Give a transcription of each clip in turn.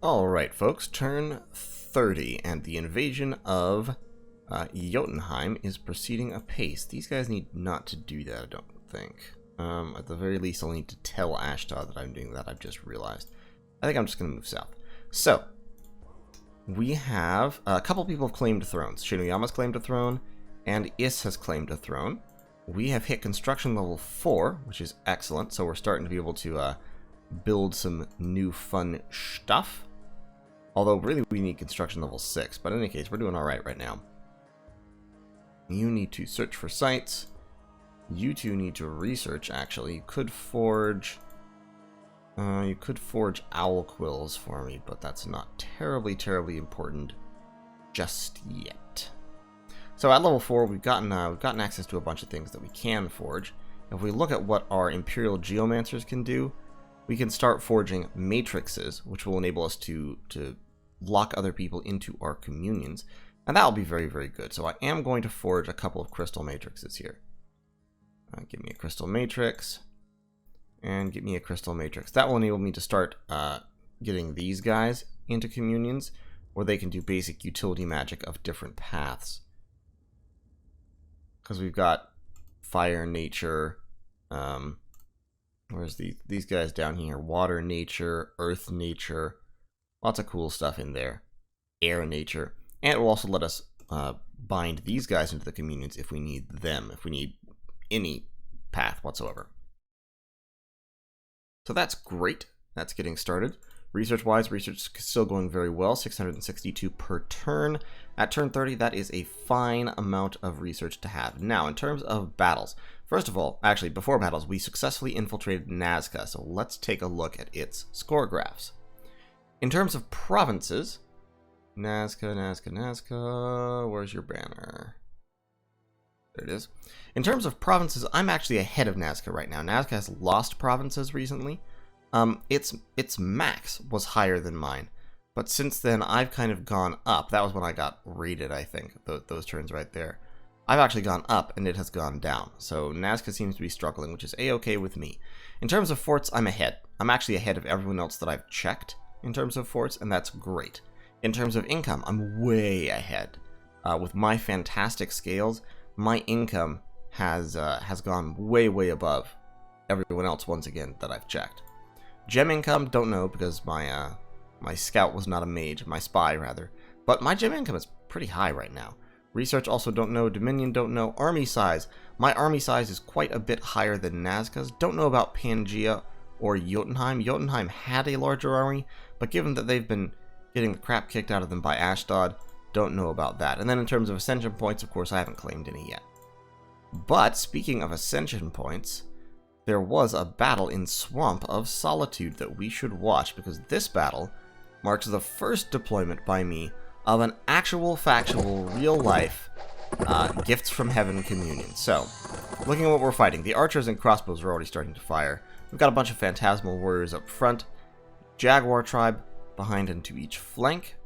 Alright folks, turn 30, and the invasion of Jotunheim is proceeding apace. These guys need not to do that, I don't think. At the very least, I'll need to tell Ashtod that I'm doing that, I've just realized. I think I'm just going to move south. So, we have a couple people have claimed thrones. Shinoyama's claimed a throne, and Is has claimed a throne. We have hit construction level 4, which is excellent, so we're starting to be able to build some new fun stuff. Although, really, we need construction level 6. But in any case, we're doing alright right now. You need to search for sites. You two need to research, actually. You could forge owl quills for me, but that's not terribly important just yet. So at level 4, we've gotten access to a bunch of things that we can forge. If we look at what our Imperial Geomancers can do, we can start forging matrices, which will enable us to lock other people into our communions. And that will be very good. So I am going to forge a couple of crystal matrices here. Give me a crystal matrix. And give me a crystal matrix. That will enable me to start getting these guys into communions, where they can do basic utility magic of different paths. Because we've got fire, nature, where's these guys down here? Water, nature, earth, nature. Lots of cool stuff in there. Air, nature. And it will also let us bind these guys into the communions if we need them, if we need any path whatsoever. So that's great. That's getting started. Research-wise, research is still going very well. 662 per turn. At turn 30, that is a fine amount of research to have. Now, in terms of battles, first of all, actually, before battles, we successfully infiltrated Nazca, so let's take a look at its score graphs. In terms of provinces, Nazca, where's your banner? There it is. In terms of provinces, I'm actually ahead of Nazca right now. Nazca has lost provinces recently. Its max was higher than mine, but since then I've kind of gone up. That was when I got raided, I think, those turns right there. I've actually gone up and it has gone down, so Nazca seems to be struggling, which is a-okay with me. In terms of forts, I'm ahead. I'm actually ahead of everyone else that I've checked in terms of forts, and that's great. In terms of income, I'm way ahead. With my fantastic scales, my income has gone way above everyone else once again that I've checked. Gem income, don't know, because my scout was not a mage, my spy rather. But my gem income is pretty high right now. Research also don't know, Dominion don't know, army size. My army size is quite a bit higher than Nazca's. Don't know about Pangea or Jotunheim. Jotunheim had a larger army, but given that they've been getting the crap kicked out of them by Ashtod, don't know about that. And then in terms of ascension points, of course, I haven't claimed any yet. But speaking of ascension points, there was a battle in Swamp of Solitude that we should watch, because this battle marks the first deployment by me of an actual, factual, real-life Gifts from Heaven communion. So, looking at what we're fighting, the archers and crossbows are already starting to fire. We've got a bunch of phantasmal warriors up front, Jaguar tribe behind and to each flank.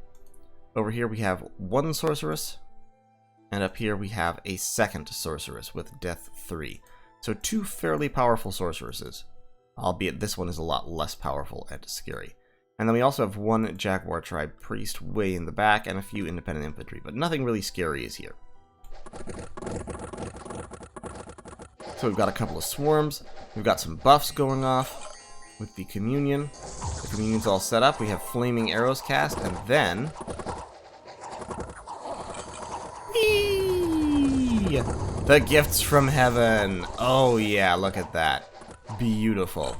Over here we have one sorceress, and up here we have a second sorceress with Death 3. So two fairly powerful sorceresses, albeit this one is a lot less powerful and scary. And then we also have one Jaguar tribe priest way in the back and a few independent infantry, but nothing really scary is here. So we've got a couple of swarms, we've got some buffs going off with the communion. The communion's all set up, we have flaming arrows cast, and then... Whee! The Gifts from Heaven! Oh yeah, look at that. Beautiful.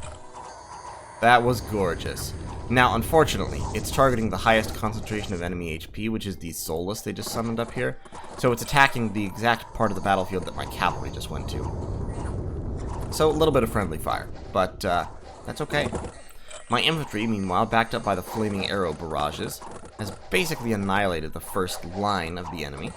That was gorgeous. Now, unfortunately, it's targeting the highest concentration of enemy HP, which is the Soulless they just summoned up here. So it's attacking the exact part of the battlefield that my cavalry just went to. So a little bit of friendly fire, but that's okay. My infantry, meanwhile, backed up by the flaming arrow barrages, has basically annihilated the first line of the enemy.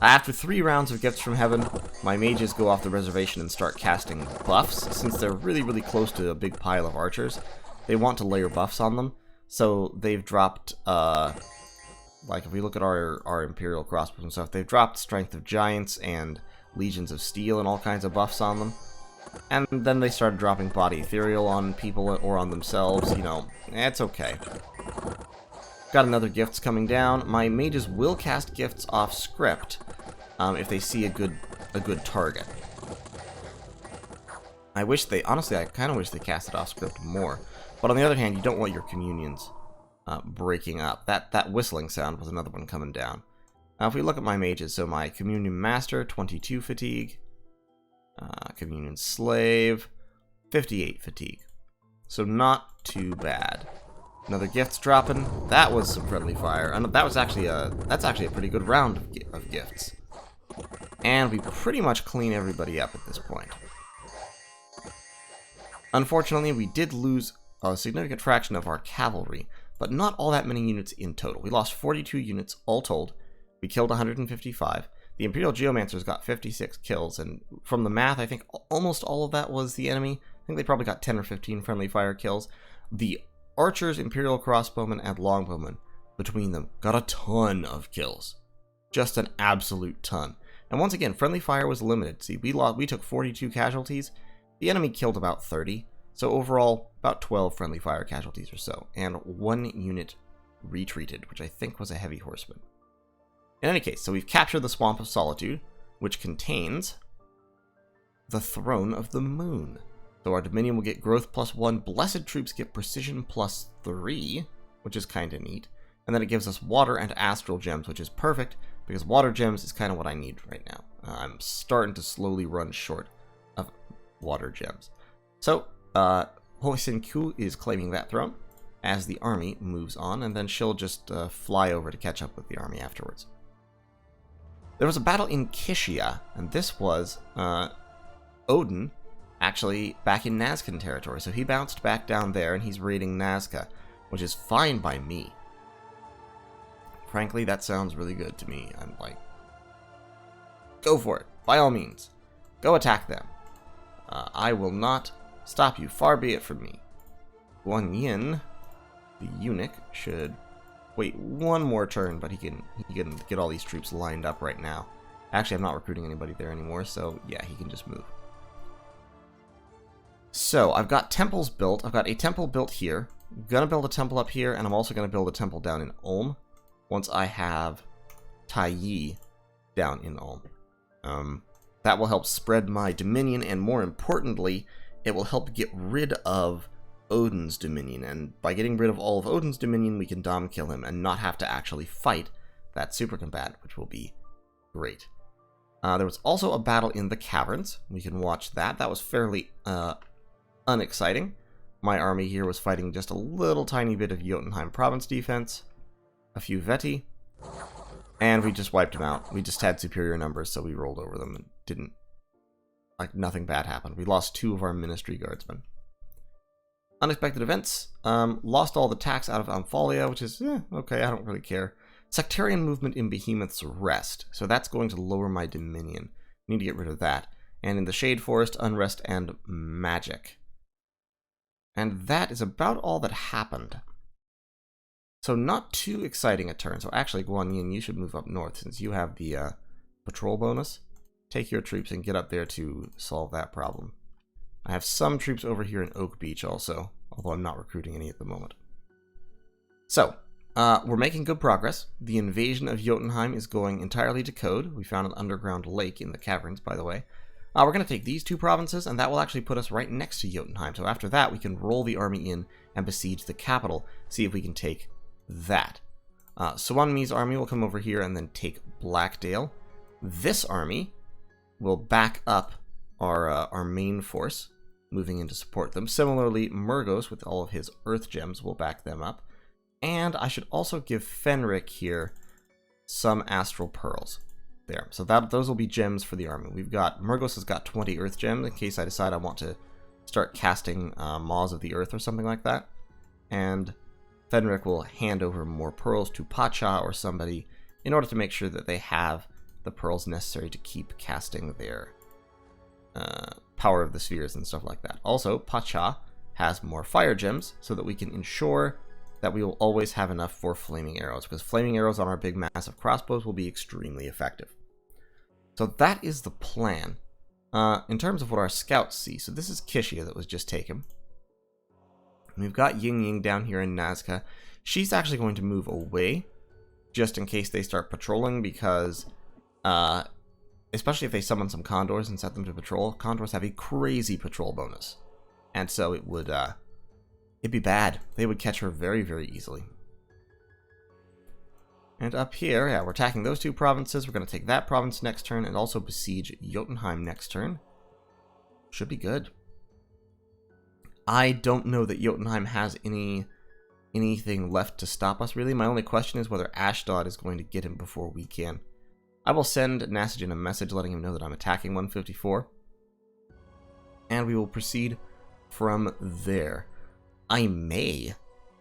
After 3 rounds of Gifts from Heaven, my mages go off the reservation and start casting buffs. Since they're really close to a big pile of archers, they want to layer buffs on them, so they've dropped, like if we look at our Imperial crossbows and stuff, they've dropped Strength of Giants and Legions of Steel and all kinds of buffs on them. And then they started dropping Body Ethereal on people or on themselves, you know, it's okay. Got another gifts coming down. My mages will cast gifts off script if they see a good target. Honestly, I kind of wish they cast it off script more. But on the other hand, you don't want your communions breaking up. That whistling sound was another one coming down. Now, if we look at my mages, so my communion master, 22 fatigue. Communion slave, 58 fatigue. So not too bad. Another gifts dropping. That was some friendly fire, and that's actually a pretty good round of gifts. And we pretty much clean everybody up at this point. Unfortunately, we did lose a significant fraction of our cavalry, but not all that many units in total. We lost 42 units all told. We killed 155. The Imperial Geomancers got 56 kills, and from the math, I think almost all of that was the enemy. I think they probably got 10 or 15 friendly fire kills. The Archers, Imperial Crossbowmen, and Longbowmen, between them, got a ton of kills. Just an absolute ton. And once again, friendly fire was limited. See, we took 42 casualties. The enemy killed about 30. So overall, about 12 friendly fire casualties or so. And 1 unit retreated, which I think was a heavy horseman. In any case, so we've captured the Swamp of Solitude, which contains the Throne of the Moon. So our Dominion will get growth +1. Blessed troops get precision +3, which is kind of neat. And then it gives us water and astral gems, which is perfect, because water gems is kind of what I need right now. I'm starting to slowly run short of water gems. So, Ho Sin Kyu is claiming that throne as the army moves on, and then she'll just fly over to catch up with the army afterwards. There was a battle in Kishia, and this was Odin actually back in Nazcan territory. So he bounced back down there, and he's raiding Nazca, which is fine by me. Frankly, that sounds really good to me. I'm like, go for it. By all means. Go attack them. I will not stop you. Far be it from me. Guan Yin, the eunuch, should wait one more turn, but he can get all these troops lined up right now. Actually, I'm not recruiting anybody there anymore, so yeah, he can just move. So, I've got temples built. I've got a temple built here. I'm going to build a temple up here, and I'm also going to build a temple down in Ulm once I have Tai Yi down in Ulm. That will help spread my dominion, and more importantly, it will help get rid of Odin's dominion. And by getting rid of all of Odin's dominion, we can Dom kill him and not have to actually fight that super combat, which will be great. There was also a battle in the caverns. We can watch that. That was fairly unexciting. My army here was fighting just a little tiny bit of Jotunheim province defense, a few Veti, and we just wiped them out. We just had superior numbers, so we rolled over them and didn't, like, nothing bad happened. We lost 2 of our ministry guardsmen. Unexpected events. Lost all the tax out of Amphalia, which is, okay, I don't really care. Sectarian movement in Behemoth's Rest, so that's going to lower my dominion. Need to get rid of that. And in the Shade Forest, Unrest and Magic. And that is about all that happened. So not too exciting a turn. So actually, Guan Yin, you should move up north since you have the patrol bonus. Take your troops and get up there to solve that problem. I have some troops over here in Oak Beach also, although I'm not recruiting any at the moment. So, we're making good progress. The invasion of Jotunheim is going entirely to code. We found an underground lake in the caverns, by the way. We're going to take these 2 provinces, and that will actually put us right next to Jotunheim. So after that, we can roll the army in and besiege the capital, see if we can take that. Suwanmi's army will come over here and then take Blackdale. This army will back up our main force, moving in to support them. Similarly, Murgos, with all of his earth gems, will back them up. And I should also give Fenric here some astral pearls. There. So those will be gems for the army. Murgos has got 20 earth gems in case I decide I want to start casting Maws of the Earth or something like that. And Fenric will hand over more pearls to Pacha or somebody in order to make sure that they have the pearls necessary to keep casting their Power of the Spheres and stuff like that. Also, Pacha has more fire gems so that we can ensure that we will always have enough for flaming arrows, because flaming arrows on our big massive crossbows will be extremely effective. So that is the plan. In terms of what our scouts see, so this is Kishia that was just taken. We've got Ying Ying down here in Nazca. She's actually going to move away, just in case they start patrolling, because, especially if they summon some condors and set them to patrol, condors have a crazy patrol bonus. And so it would, it'd be bad. They would catch her very, very easily. And up here, yeah, we're attacking those two provinces. We're going to take that province next turn and also besiege Jotunheim next turn. Should be good. I don't know that Jotunheim has anything left to stop us, really. My only question is whether Ashdod is going to get him before we can. I will send Nasajin a message letting him know that I'm attacking 154. And we will proceed from there. I may,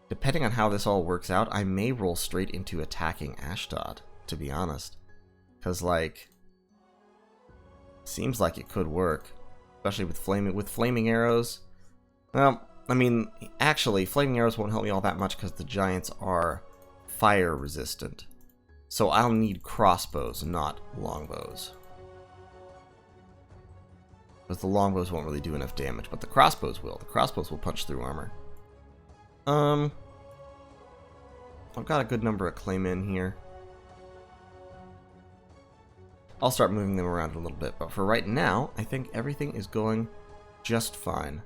depending on how this all works out, I may roll straight into attacking Ashdod, to be honest. Because, like, seems like it could work. Especially with flaming arrows. Well, I mean, actually, flaming arrows won't help me all that much because the giants are fire resistant. So I'll need crossbows, not longbows. Because the longbows won't really do enough damage, but the crossbows will. The crossbows will punch through armor. I've got a good number of claymmen here. I'll start moving them around a little bit, but for right now, I think everything is going just fine.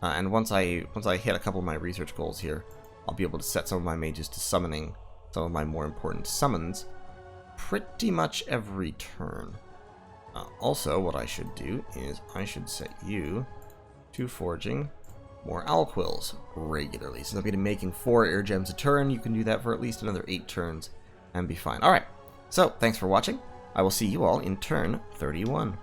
And once I hit a couple of my research goals here, I'll be able to set some of my mages to summoning some of my more important summons pretty much every turn. Also, what I should do is I should set you to forging more alquils regularly. So I'll be making 4 air gems a turn. You can do that for at least another 8 turns and be fine. Alright, so thanks for watching. I will see you all in turn 31.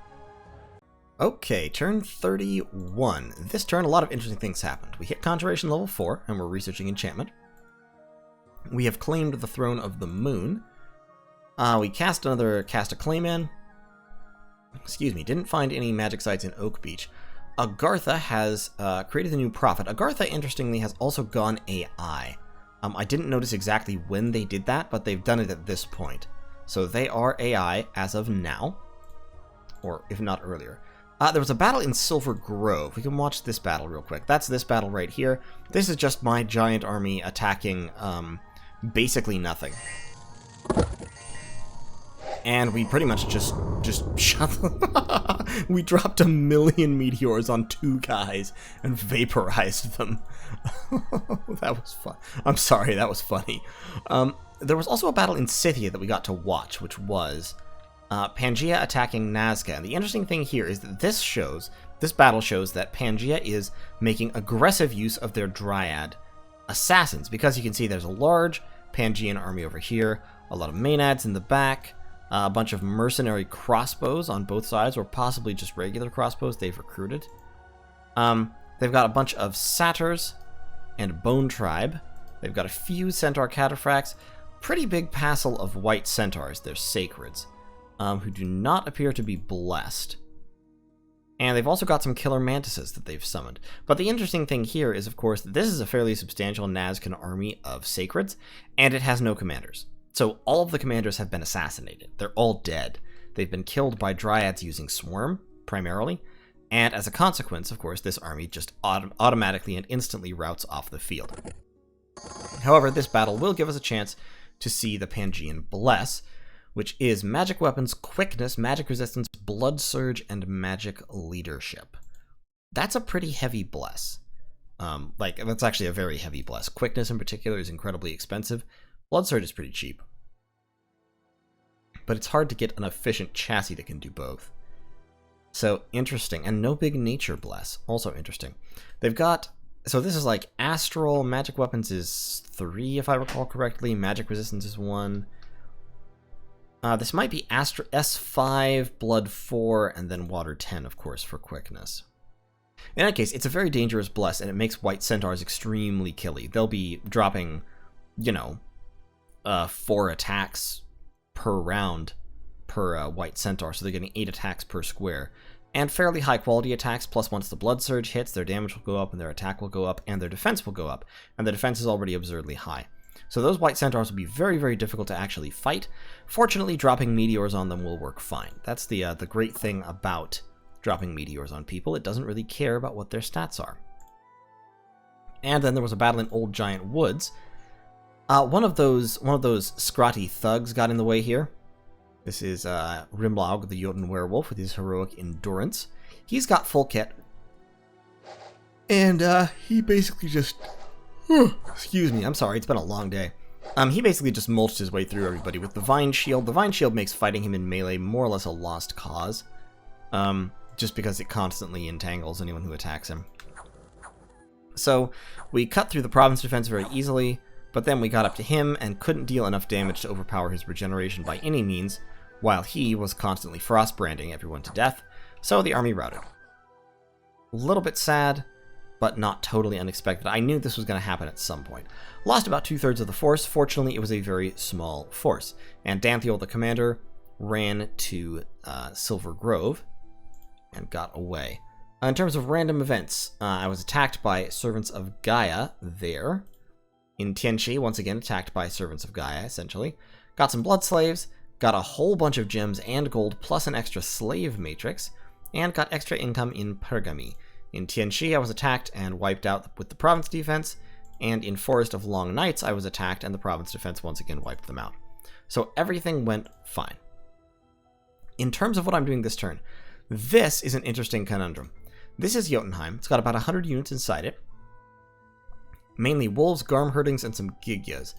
Okay, turn 31. This turn, a lot of interesting things happened. We hit Conjuration level 4, and we're researching enchantment. We have claimed the Throne of the Moon. We cast a Clayman. Excuse me, didn't find any magic sites in Oak Beach. Agartha has created a new prophet. Agartha, interestingly, has also gone AI. I didn't notice exactly when they did that, but they've done it at this point. So they are AI as of now, or if not earlier. There was a battle in Silver Grove. We can watch this battle real quick. That's this battle right here. This is just my giant army attacking basically nothing. And we pretty much just shot them. We dropped 1 million meteors on 2 guys and vaporized them. That was fun. I'm sorry, that was funny. There was also a battle in Scythia that we got to watch, which was Pangaea attacking Nazca. And the interesting thing here is that this battle shows that Pangaea is making aggressive use of their Dryad assassins, because you can see there's a large Pangaean army over here, a lot of Maenads in the back, a bunch of mercenary crossbows on both sides, or possibly just regular crossbows they've recruited. They've got a bunch of satyrs and bone tribe. They've got a few centaur cataphracts, pretty big passel of white centaurs, they're sacreds, who do not appear to be blessed. And they've also got some killer mantises that they've summoned. But the interesting thing here is, of course, that this is a fairly substantial Nazcan army of sacreds, and it has no commanders. So all of the commanders have been assassinated. They're all dead. They've been killed by dryads using Swarm, primarily, and as a consequence, of course, this army just automatically and instantly routes off the field. However, this battle will give us a chance to see the Pangaean Bless, which is magic weapons, quickness, magic resistance, blood surge, and magic leadership. That's a pretty heavy bless. That's actually a very heavy bless. Quickness in particular is incredibly expensive. Blood surge is pretty cheap. But it's hard to get an efficient chassis that can do both. So, interesting. And no big nature bless. Also interesting. They've got... So this is like Astral, magic weapons is 3, if I recall correctly. Magic resistance is 1. This might be S5, Blood 4, and then Water 10, of course, for quickness. In that case, it's a very dangerous bless, and it makes white centaurs extremely killy. They'll be dropping, 4 attacks per round per white centaur, so they're getting 8 attacks per square. And fairly high quality attacks, plus once the blood surge hits, their damage will go up, and their attack will go up, and their defense will go up. And the defense is already absurdly high. So those white centaurs will be very, very difficult to actually fight. Fortunately, dropping meteors on them will work fine. That's the great thing about dropping meteors on people. It doesn't really care about what their stats are. And then there was a battle in Old Giant Woods. One of those scrotty thugs got in the way here. This is Rimlaug, the Jotun werewolf, with his heroic endurance. He's got full kit. And he basically just... excuse me, I'm sorry, it's been a long day. He basically just mulched his way through everybody with the Vine Shield. The Vine Shield makes fighting him in melee more or less a lost cause. Just because it constantly entangles anyone who attacks him. So, we cut through the province defense very easily, but then we got up to him and couldn't deal enough damage to overpower his regeneration by any means, while he was constantly frost-branding everyone to death, so the army routed. A little bit sad, but not totally unexpected. I knew this was going to happen at some point. Lost about 2/3 of the force. Fortunately, it was a very small force, and Danthiel, the commander, ran to Silver Grove and got away. In terms of random events, I was attacked by Servants of Gaia there. In Tianchi, once again attacked by Servants of Gaia, essentially. Got some blood slaves, got a whole bunch of gems and gold, plus an extra slave matrix, and got extra income in Pergami. In Tianchi, I was attacked and wiped out with the province defense, and in Forest of Long Nights, I was attacked and the province defense once again wiped them out. So everything went fine. In terms of what I'm doing this turn, this is an interesting conundrum. This is Jotunheim. It's got about 100 units inside it. Mainly wolves, Garmherdings, and some Gigyas.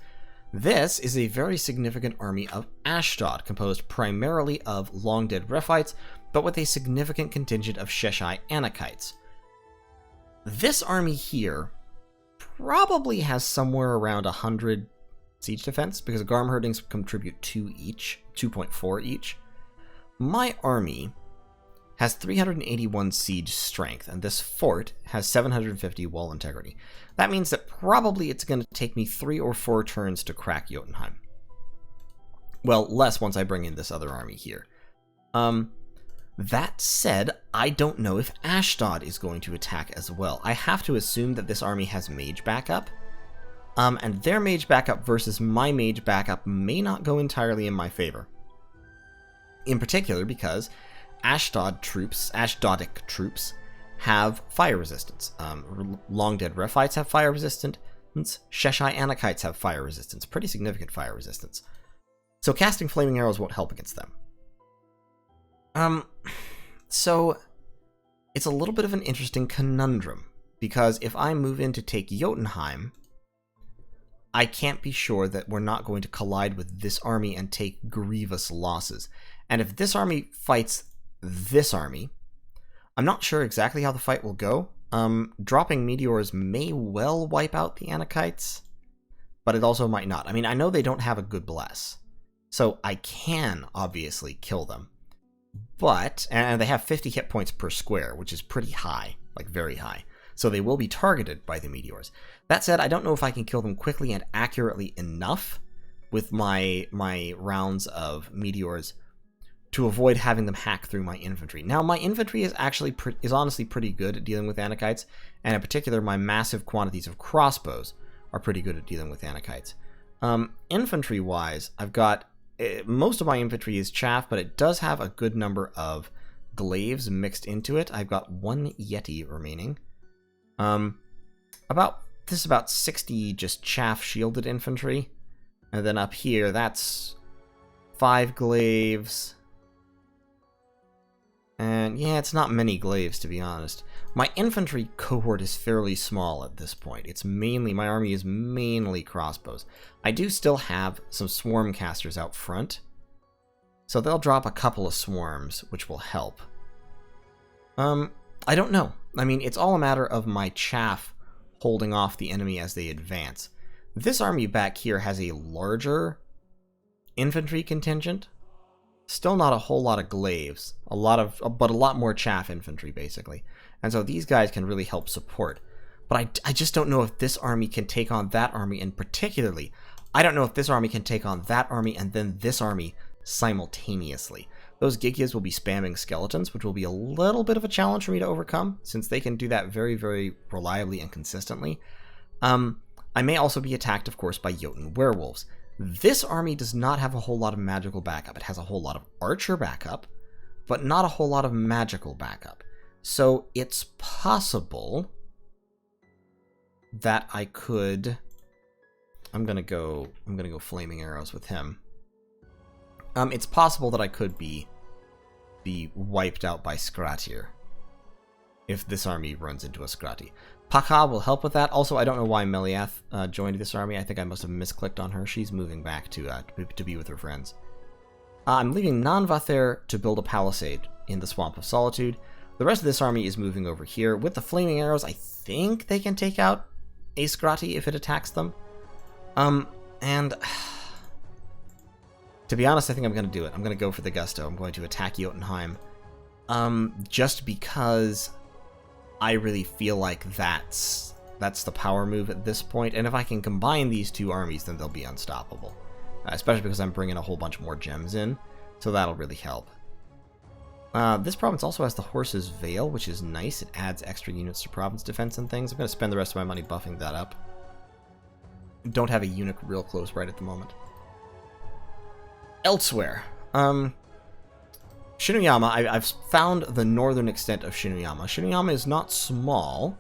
This is a very significant army of Ashdod, composed primarily of long-dead Rephites, but with a significant contingent of Sheshai Anakites. This army here probably has somewhere around 100 siege defense, because Garmherdings contribute 2.4 each. My army has 381 siege strength, and this fort has 750 wall integrity. That means that probably it's going to take me 3 or 4 turns to crack Jotunheim. Well, less once I bring in this other army here. That said, I don't know if Ashdod is going to attack as well. I have to assume that this army has mage backup. And their mage backup versus my mage backup may not go entirely in my favor. In particular because Ashdodic troops have fire resistance. Long Dead Rephites have fire resistance. Sheshai Anakites have fire resistance. Pretty significant fire resistance. So casting flaming arrows won't help against them. So it's a little bit of an interesting conundrum, because if I move in to take Jotunheim, I can't be sure that we're not going to collide with this army and take grievous losses. And if this army fights this army, I'm not sure exactly how the fight will go. Dropping meteors may well wipe out the Anakites, but it also might not. I mean, I know they don't have a good bless, so I can obviously kill them. But, and they have 50 hit points per square, which is pretty high, like very high. So they will be targeted by the meteors. That said, I don't know if I can kill them quickly and accurately enough with my rounds of meteors to avoid having them hack through my infantry. Now, my infantry is actually honestly pretty good at dealing with Anakites, and in particular, my massive quantities of crossbows are pretty good at dealing with Anakites. Infantry-wise, I've got most of my infantry is chaff, but it does have a good number of glaives mixed into it. I've got 1 Yeti remaining. About 60 just chaff shielded infantry, and then up here that's 5 glaives. And yeah, it's not many glaives, to be honest. My infantry cohort is fairly small at this point. My army is mainly crossbows. I do still have some swarm casters out front, so they'll drop a couple of swarms, which will help. I don't know. I mean, it's all a matter of my chaff holding off the enemy as they advance. This army back here has a larger infantry contingent. Still not a whole lot of glaives, but a lot more chaff infantry, basically. And so these guys can really help support. But I just don't know if this army can take on that army, and particularly, I don't know if this army can take on that army and then this army simultaneously. Those Gigyas will be spamming skeletons, which will be a little bit of a challenge for me to overcome, since they can do that very, very reliably and consistently. I may also be attacked, of course, by Jotun werewolves. This army does not have a whole lot of magical backup. It has a whole lot of archer backup, but not a whole lot of magical backup. So it's possible that I could I'm gonna go flaming arrows with him. It's possible that I could be wiped out by Skratir if this army runs into a Skrati. Paka will help with that. Also, I don't know why Meliath joined this army. I think I must have misclicked on her. She's moving back to be with her friends. I'm leaving Nanvather to build a palisade in the Swamp of Solitude. The rest of this army is moving over here. With the flaming arrows, I think they can take out a Skrati if it attacks them. And to be honest, I think I'm going to do it. I'm going to go for the gusto. I'm going to attack Jotunheim. Just because I really feel like that's the power move at this point. And if I can combine these two armies, then they'll be unstoppable. Especially because I'm bringing a whole bunch more gems in. So that'll really help. This province also has the Horse's Veil, which is nice. It adds extra units to province defense and things. I'm going to spend the rest of my money buffing that up. Don't have a eunuch real close right at the moment. Elsewhere. Shinuyama, I've found the northern extent of Shinuyama. Shinuyama is not small.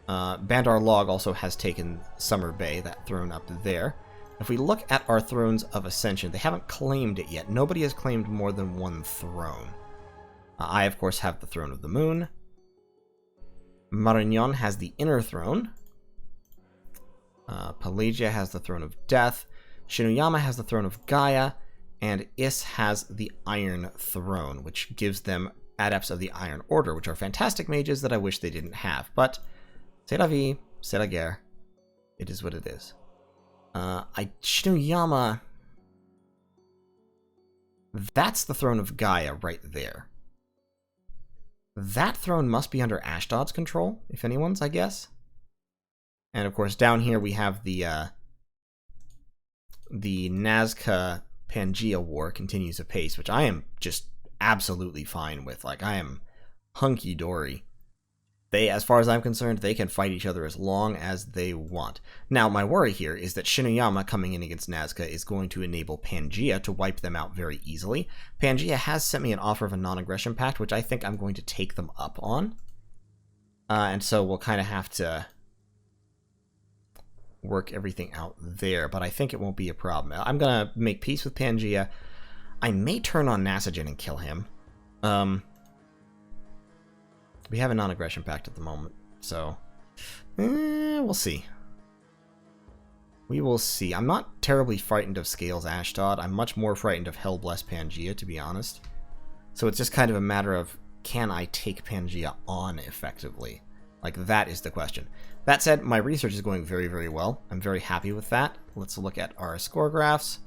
Bandar Log also has taken Summer Bay, that throne up there. If we look at our thrones of ascension, they haven't claimed it yet. Nobody has claimed more than one throne. I, of course, have the Throne of the Moon. Marignan has the Inner Throne. Pelagia has the Throne of Death. Shinuyama has the Throne of Gaia. And Is has the Iron Throne, which gives them Adepts of the Iron Order, which are fantastic mages that I wish they didn't have. But, c'est la vie, c'est la guerre. It is what it is. Shinuyama... That's the Throne of Gaia right there. That throne must be under Ashdod's control, if anyone's, I guess. And of course, down here we have the Nazca Pangea War continues apace, which I am just absolutely fine with. Like, I am hunky-dory. They, as far as I'm concerned, they can fight each other as long as they want. Now, my worry here is that Shinuyama coming in against Nazca is going to enable Pangea to wipe them out very easily. Pangea has sent me an offer of a non-aggression pact, which I think I'm going to take them up on. And so we'll kind of have to work everything out there, but I think it won't be a problem. I'm going to make peace with Pangea. I may turn on Nasajin and kill him. We have a non-aggression pact at the moment, so we'll see. We will see. I'm not terribly frightened of Scales Ashdod. I'm much more frightened of Hellblessed Pangea, to be honest. So it's just kind of a matter of, can I take Pangea on effectively? Like, that is the question. That said, my research is going very, very well. I'm very happy with that. Let's look at our score graphs.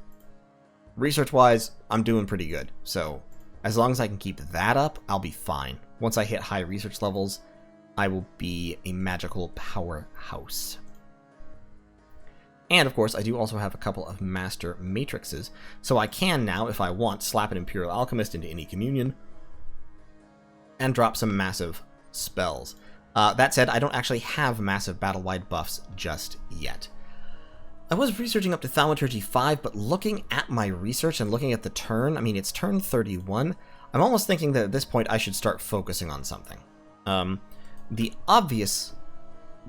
Research-wise, I'm doing pretty good. So, as long as I can keep that up, I'll be fine. Once I hit high research levels, I will be a magical powerhouse. And, of course, I do also have a couple of master matrixes, so I can now, if I want, slap an Imperial Alchemist into any communion and drop some massive spells. That said, I don't actually have massive battle-wide buffs just yet. I was researching up to Thaumaturgy 5, but looking at my research and looking at the turn, I mean, it's turn 31, I'm almost thinking that at this point I should start focusing on something. The obvious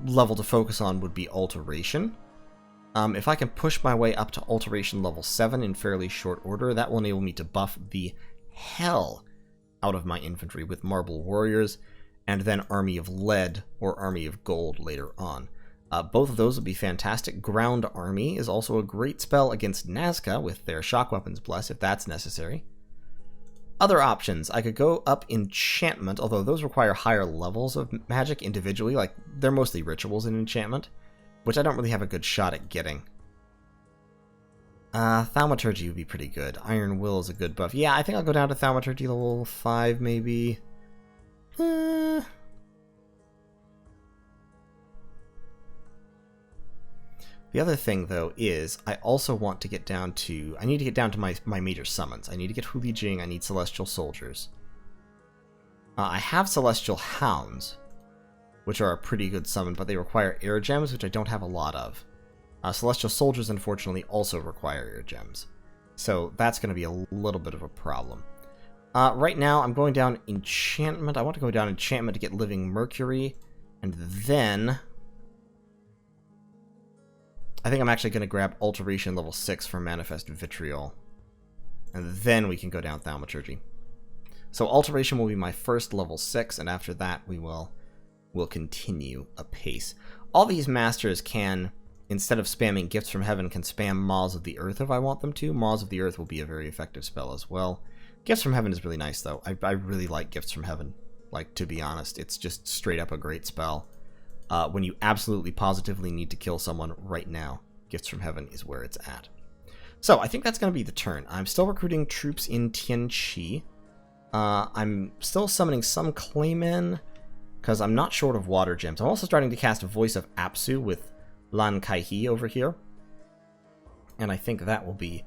level to focus on would be Alteration. If I can push my way up to Alteration level 7 in fairly short order, that will enable me to buff the hell out of my infantry with Marble Warriors, and then Army of Lead or Army of Gold later on. Both of those would be fantastic. Ground Army is also a great spell against Nazca with their Shock Weapons Bless, if that's necessary. Other options, I could go up Enchantment, although those require higher levels of magic individually, like they're mostly rituals in Enchantment, which I don't really have a good shot at getting. Thaumaturgy would be pretty good. Iron Will is a good buff. Yeah, I think I'll go down to Thaumaturgy level 5, maybe. The other thing, though, is I also want to get down to... I need to get down to my major summons. I need to get Huli Jing, I need Celestial Soldiers. I have Celestial Hounds, which are a pretty good summon, but they require Air Gems, which I don't have a lot of. Celestial Soldiers, unfortunately, also require Air Gems. So that's going to be a little bit of a problem. Right now, I'm going down Enchantment. I want to go down Enchantment to get Living Mercury, and then... I think I'm actually going to grab Alteration level 6 for Manifest Vitriol. And then we can go down Thaumaturgy. So Alteration will be my first level 6, and after that we'll continue apace. All these masters can, instead of spamming Gifts from Heaven, can spam Maws of the Earth if I want them to. Maws of the Earth will be a very effective spell as well. Gifts from Heaven is really nice, though. I really like Gifts from Heaven. Like, to be honest, it's just straight up a great spell. When you absolutely positively need to kill someone right now, Gifts from Heaven is where it's at. So, I think that's going to be the turn. I'm still recruiting troops in Tianqi. I'm still summoning some Claymen, because I'm not short of water gems. I'm also starting to cast a Voice of Apsu with Lan Kaihi over here. And I think that will be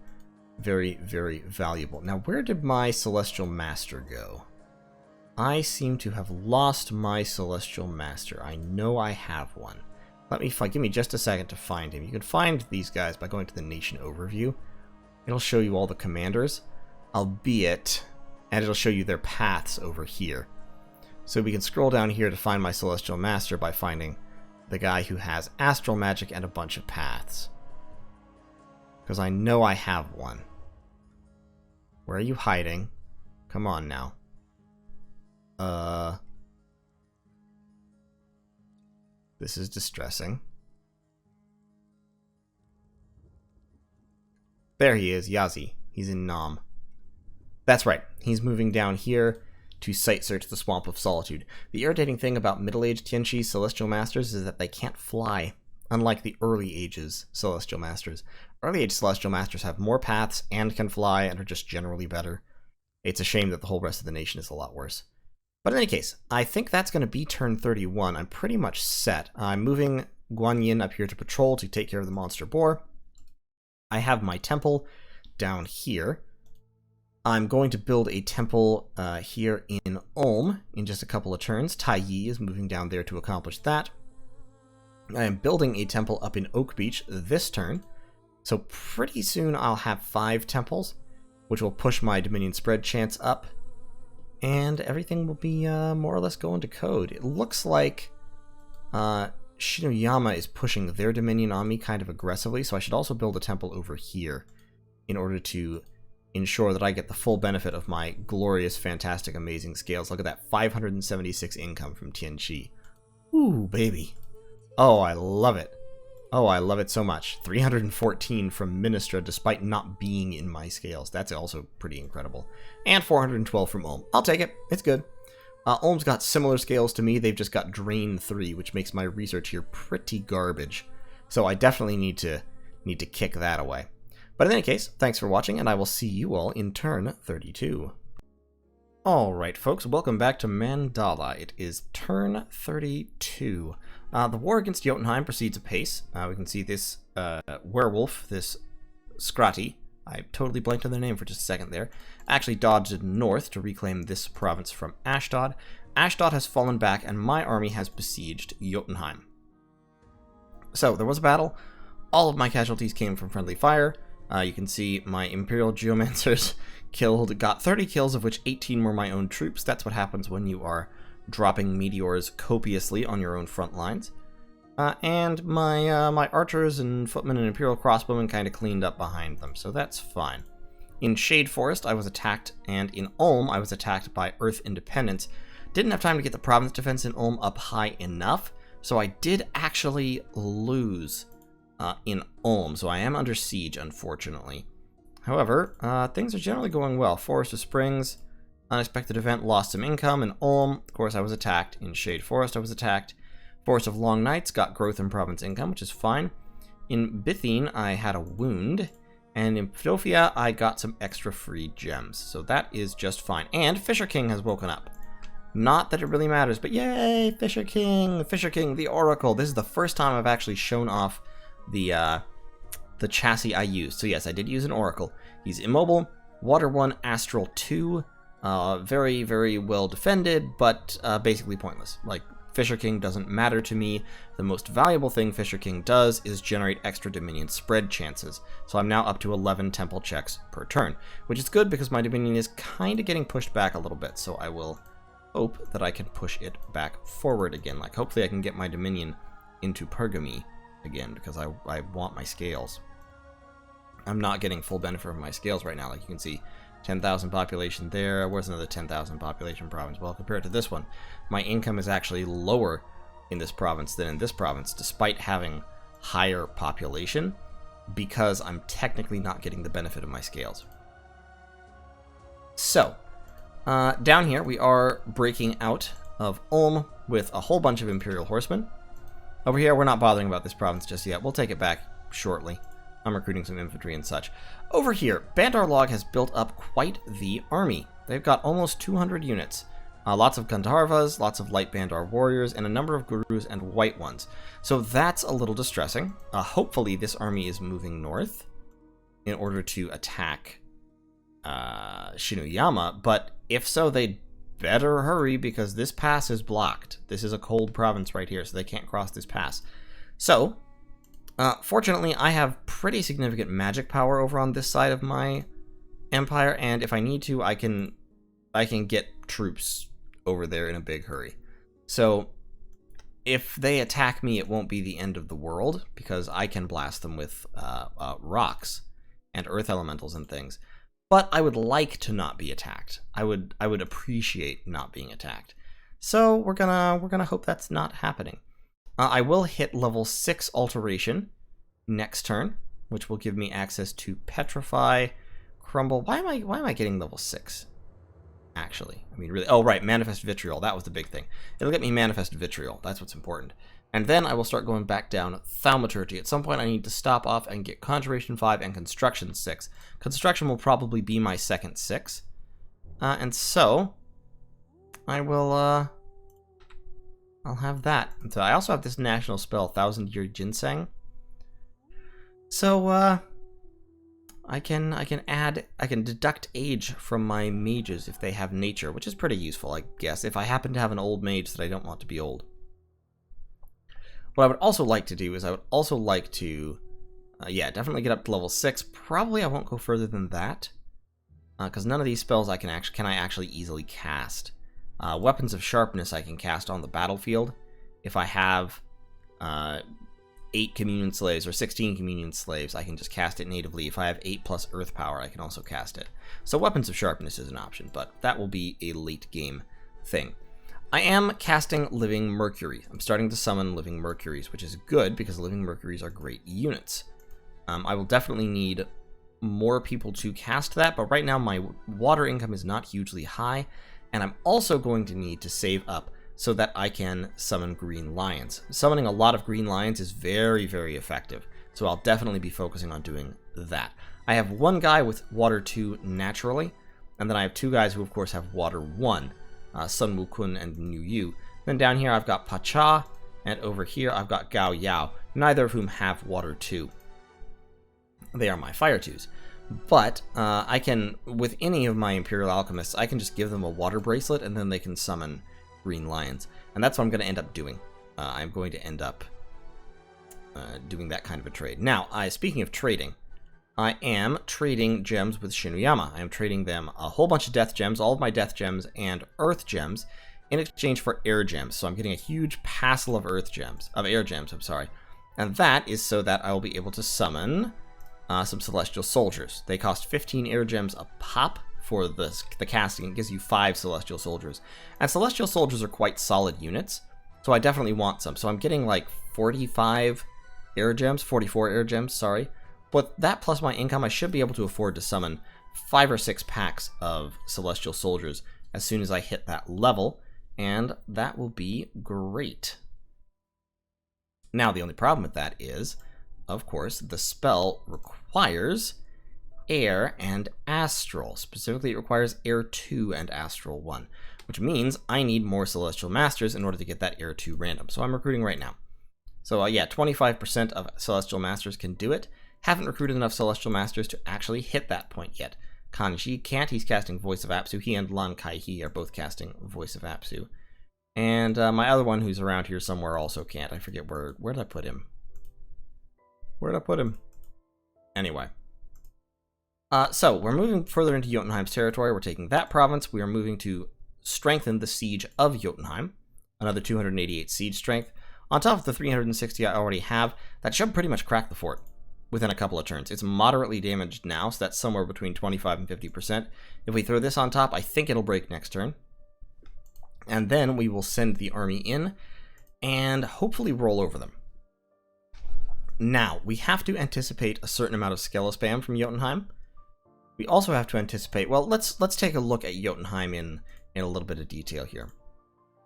very, very valuable. Now, where did my Celestial Master go? I seem to have lost my Celestial Master. I know I have one. Let me find. Give me just a second to find him. You can find these guys by going to the Nation Overview. It'll show you all the commanders, albeit, and it'll show you their paths over here. So we can scroll down here to find my Celestial Master by finding the guy who has Astral Magic and a bunch of paths. Because I know I have one. Where are you hiding? Come on now. This is distressing. There he is, Yazi. He's in Nam. That's right. He's moving down here to site search the Swamp of Solitude. The irritating thing about middle-aged Tianqi Celestial Masters is that they can't fly, unlike the early ages Celestial Masters. Early age Celestial Masters have more paths and can fly and are just generally better. It's a shame that the whole rest of the nation is a lot worse. But in any case, I think that's going to be turn 31. I'm pretty much set. I'm moving Guanyin up here to patrol to take care of the monster boar. I have my temple down here. I'm going to build a temple here in Ulm in just a couple of turns. Tai Yi is moving down there to accomplish that. I am building a temple up in Oak Beach this turn. So pretty soon I'll have 5 temples, which will push my Dominion spread chance up. And everything will be more or less going to code. It looks like Shinoyama is pushing their Dominion on me kind of aggressively, so I should also build a temple over here in order to ensure that I get the full benefit of my glorious, fantastic, amazing scales. Look at that, 576 income from Tianqi. Ooh, baby. Oh, I love it. Oh, I love it so much. 314 from Ministra despite not being in my scales. That's also pretty incredible. And 412 from Ulm. I'll take it. It's good. Ulm's got similar scales to me. They've just got Drain 3, which makes my research here pretty garbage. So I definitely need to kick that away. But in any case, thanks for watching, and I will see you all in turn 32. Alright, folks, welcome back to Mandala. It is turn 32. The war against Jotunheim proceeds apace. We can see this werewolf, this Scrati. I totally blanked on their name for just a second there. Actually dodged north to reclaim this province from Ashdod. Ashdod has fallen back, and my army has besieged Jotunheim. So, there was a battle. All of my casualties came from friendly fire. You can see my Imperial Geomancers got 30 kills, of which 18 were my own troops. That's what happens when you are dropping meteors copiously on your own front lines. And my archers and footmen and Imperial crossbowmen kind of cleaned up behind them, so that's fine. In Shade Forest, I was attacked, and in Ulm, I was attacked by Earth Independence. Didn't have time to get the province defense in Ulm up high enough, so I did actually lose in Ulm, so I am under siege, unfortunately. However, things are generally going well. Forest of Springs, unexpected event, lost some income. In Ulm, of course, I was attacked. In Shade Forest, I was attacked. Forest of Long Nights got growth in province income, which is fine. In Bithine, I had a wound. And in Ptofia, I got some extra free gems. So that is just fine. And Fisher King has woken up. Not that it really matters, but yay, Fisher King, the Oracle. This is the first time I've actually shown off the chassis I used. So yes, I did use an Oracle. He's immobile, Water 1, Astral 2, very, very well defended, but basically pointless. Like, Fisher King doesn't matter to me. The most valuable thing Fisher King does is generate extra Dominion spread chances. So I'm now up to 11 temple checks per turn, which is good because my Dominion is kind of getting pushed back a little bit, so I will hope that I can push it back forward again. Like, hopefully I can get my Dominion into Pergamy again, because I want my scales. I'm not getting full benefit from my scales right now. Like you can see, 10,000 population there. Where's another 10,000 population province? Well, compared to this one, my income is actually lower in this province than in this province, despite having higher population, because I'm technically not getting the benefit of my scales. So, down here, we are breaking out of Ulm with a whole bunch of Imperial horsemen. Over here, we're not bothering about this province just yet. We'll take it back shortly. I'm recruiting some infantry and such. Over here, Bandar Log has built up quite the army. They've got almost 200 units. Lots of Gandharvas, lots of light Bandar warriors, and a number of Gurus and white ones. So that's a little distressing. Hopefully this army is moving north in order to attack Shinuyama, but if so, they'd better hurry because this pass is blocked. This is a cold province right here, so they can't cross this pass. So, fortunately, I have pretty significant magic power over on this side of my empire, and if I need to, I can get troops over there in a big hurry. So, if they attack me, it won't be the end of the world, because I can blast them with rocks and earth elementals and things. But I would like to not be attacked. I would appreciate not being attacked. So we're gonna hope that's not happening. I will hit level 6 alteration next turn, which will give me access to petrify, crumble. Why am I getting level 6? Actually, I mean, really. Oh, right, manifest vitriol. That was the big thing. It'll get me manifest vitriol. That's what's important. And then I will start going back down thaumaturgy. At some point, I need to stop off and get conjuration 5 and construction 6. Construction will probably be my second 6. And so I will, I'll have that. And so I also have this national spell, 1,000-year ginseng. So, I can deduct age from my mages if they have nature, which is pretty useful, I guess, if I happen to have an old mage that I don't want to be old. What I would also like to do is I would also like to, definitely get up to level 6. Probably I won't go further than that, because none of these spells I can actually easily cast. Weapons of Sharpness I can cast on the battlefield if I have 8 Communion Slaves or 16 Communion Slaves. I can just cast it natively. If I have 8 plus Earth Power, I can also cast it. So Weapons of Sharpness is an option, but that will be a late game thing. I am casting Living Mercury. I'm starting to summon Living Mercuries, which is good because Living Mercuries are great units. I will definitely need more people to cast that, but right now my water income is not hugely high, and I'm also going to need to save up so that I can summon Green Lions. Summoning a lot of Green Lions is very, very effective, so I'll definitely be focusing on doing that. I have one guy with Water 2 naturally, and then I have 2 guys who of course have Water 1. Sun Wukun and New Yu. Then down here I've got Pacha, and over here I've got Gao Yao, neither of whom have Water 2. They are my Fire 2s. But I can, with any of my Imperial Alchemists, I can just give them a Water Bracelet and then they can summon Green Lions. And that's what I'm going to end up doing. I'm going to end up doing that kind of a trade. Now, speaking of trading, I am trading gems with Shinuyama. I am trading them a whole bunch of death gems, all of my death gems and earth gems, in exchange for air gems. So I'm getting a huge passel of air gems, I'm sorry. And that is so that I will be able to summon some Celestial Soldiers. They cost 15 air gems a pop for the casting. It gives you 5 Celestial Soldiers. And Celestial Soldiers are quite solid units, so I definitely want some. So I'm getting like 44 air gems, sorry. But that plus my income, I should be able to afford to summon 5 or 6 packs of Celestial Soldiers as soon as I hit that level, and that will be great. Now, the only problem with that is, of course, the spell requires Air and Astral. Specifically, it requires Air 2 and Astral 1, which means I need more Celestial Masters in order to get that Air 2 random. So I'm recruiting right now. So yeah, 25% of Celestial Masters can do it. Haven't recruited enough Celestial Masters to actually hit that point yet. Kanji can't, he's casting Voice of Apsu. He and Lan Kai-He are both casting Voice of Apsu. And my other one who's around here somewhere also can't. I forget where did I put him? Where did I put him? Anyway. So, we're moving further into Jotunheim's territory. We're taking that province. We are moving to strengthen the siege of Jotunheim. Another 288 siege strength. On top of the 360 I already have, that should pretty much crack the fort within a couple of turns. It's moderately damaged now, so that's somewhere between 25 and 50%. If we throw this on top, I think it'll break next turn. And then we will send the army in and hopefully roll over them. Now, we have to anticipate a certain amount of Skella spam from Jotunheim. We also have to anticipate, well, let's take a look at Jotunheim in a little bit of detail here.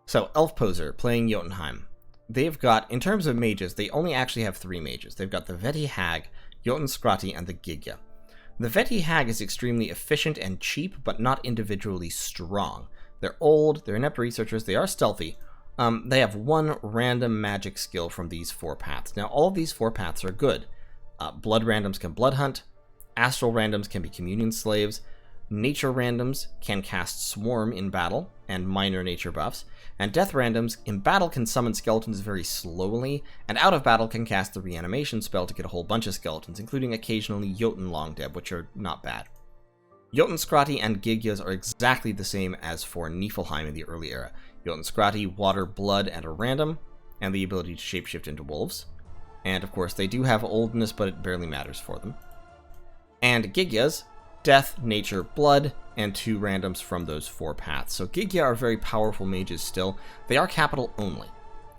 So, Elf Poser playing Jotunheim. They've got, in terms of mages, they only actually have 3 mages. They've got the Veti Hag, Jotun Skrati, and the Gigya. The Veti Hag is extremely efficient and cheap, but not individually strong. They're old, they're inept researchers, they are stealthy. They have 1 random magic skill from these 4 paths. Now, all of these 4 paths are good. Blood randoms can blood hunt, astral randoms can be communion slaves, nature randoms can cast swarm in battle and minor nature buffs, and death randoms in battle can summon skeletons very slowly, and out of battle can cast the reanimation spell to get a whole bunch of skeletons, including occasionally Jotun Longdead, which are not bad. Jotun Skrati and Gigyas are exactly the same as for Niflheim in the early era. Jotun Skrati, water, blood, and a random, and the ability to shapeshift into wolves. And of course, they do have oldness, but it barely matters for them. And Gigyas, death, nature, blood, and 2 randoms from those 4 paths. So Gigya are very powerful mages still. They are capital only.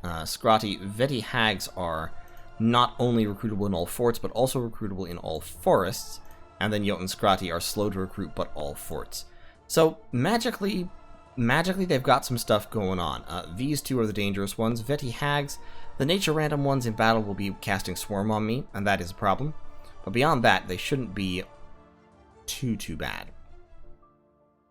Skrati, Veti Hags are not only recruitable in all forts, but also recruitable in all forests. And then Jotun Skrati are slow to recruit, but all forts. So magically they've got some stuff going on. These 2 are the dangerous ones. Veti Hags, the nature random ones in battle will be casting swarm on me, and that is a problem. But beyond that, they shouldn't be too bad.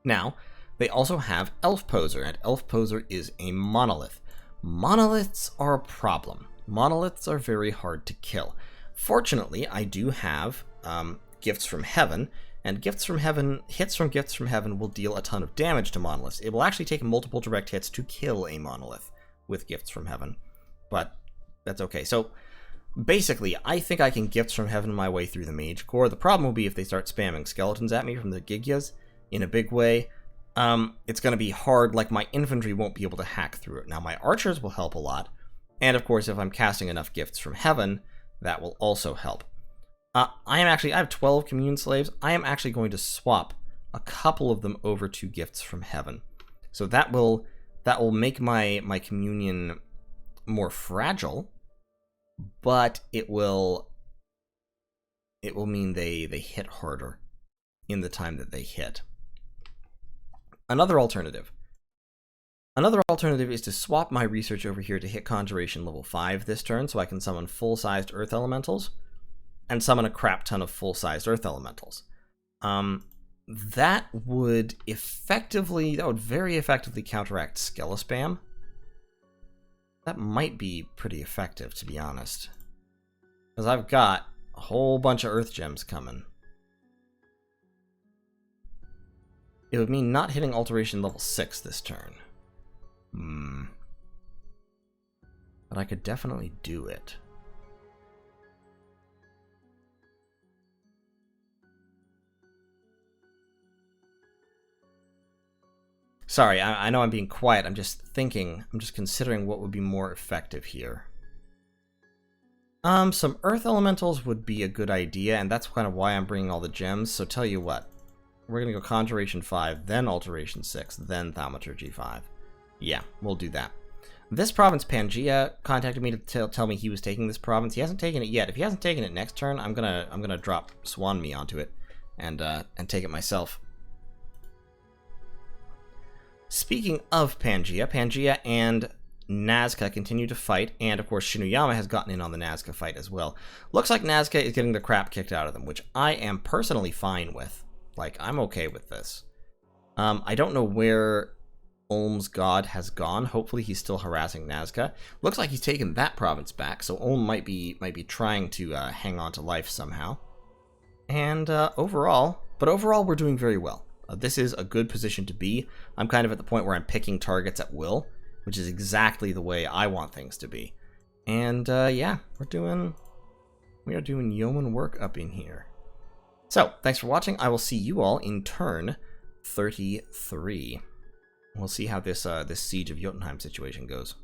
Now, they also have Elf Poser, and Elf Poser is a monolith. Monoliths are a problem. Monoliths are very hard to kill. Fortunately, I do have Gifts from Heaven, and Gifts from Heaven, hits from Gifts from Heaven will deal a ton of damage to monoliths. It will actually take multiple direct hits to kill a monolith with Gifts from Heaven, but that's okay. So, basically, I think I can Gifts from Heaven my way through the Mage Corps. The problem will be if they start spamming skeletons at me from the Gigyas in a big way. It's going to be hard, like my infantry won't be able to hack through it. Now, my archers will help a lot, and of course, if I'm casting enough Gifts from Heaven, that will also help. I have 12 commune slaves. I am actually going to swap a couple of them over to Gifts from Heaven. So that will make my communion more fragile, but it will mean they hit harder in the time that they hit. Another alternative is to swap my research over here to hit Conjuration level 5 this turn, so I can summon full-sized Earth Elementals, and summon a crap ton of full-sized Earth Elementals. That would very effectively counteract Skella spam. That might be pretty effective, to be honest. Because I've got a whole bunch of Earth Gems coming. It would mean not hitting Alteration level 6 this turn. But I could definitely do it. Sorry, I know I'm being quiet. I'm just considering what would be more effective here. Some Earth Elementals would be a good idea, and that's kind of why I'm bringing all the gems. So tell you what, we're going to go Conjuration 5, then Alteration 6, then Thaumaturgy 5. Yeah, we'll do that. This province, Pangea contacted me to tell me he was taking this province. He hasn't taken it yet. If he hasn't taken it next turn, I'm gonna drop Swan Me onto it and take it myself. Speaking of Pangea and Nazca continue to fight, and of course Shinuyama has gotten in on the Nazca fight as well. Looks like Nazca is getting the crap kicked out of them, which I am personally fine with. Like, I'm okay with this. I don't know where Ulm's god has gone. Hopefully he's still harassing Nazca. Looks like he's taken that province back, so Ulm might be trying to hang on to life somehow. And overall we're doing very well. This is a good position to be. I'm kind of at the point where I'm picking targets at will, which is exactly the way I want things to be. And yeah, we are doing yeoman work up in here. So, thanks for watching. I will see you all in turn 33. We'll see how this Siege of Jotunheim situation goes.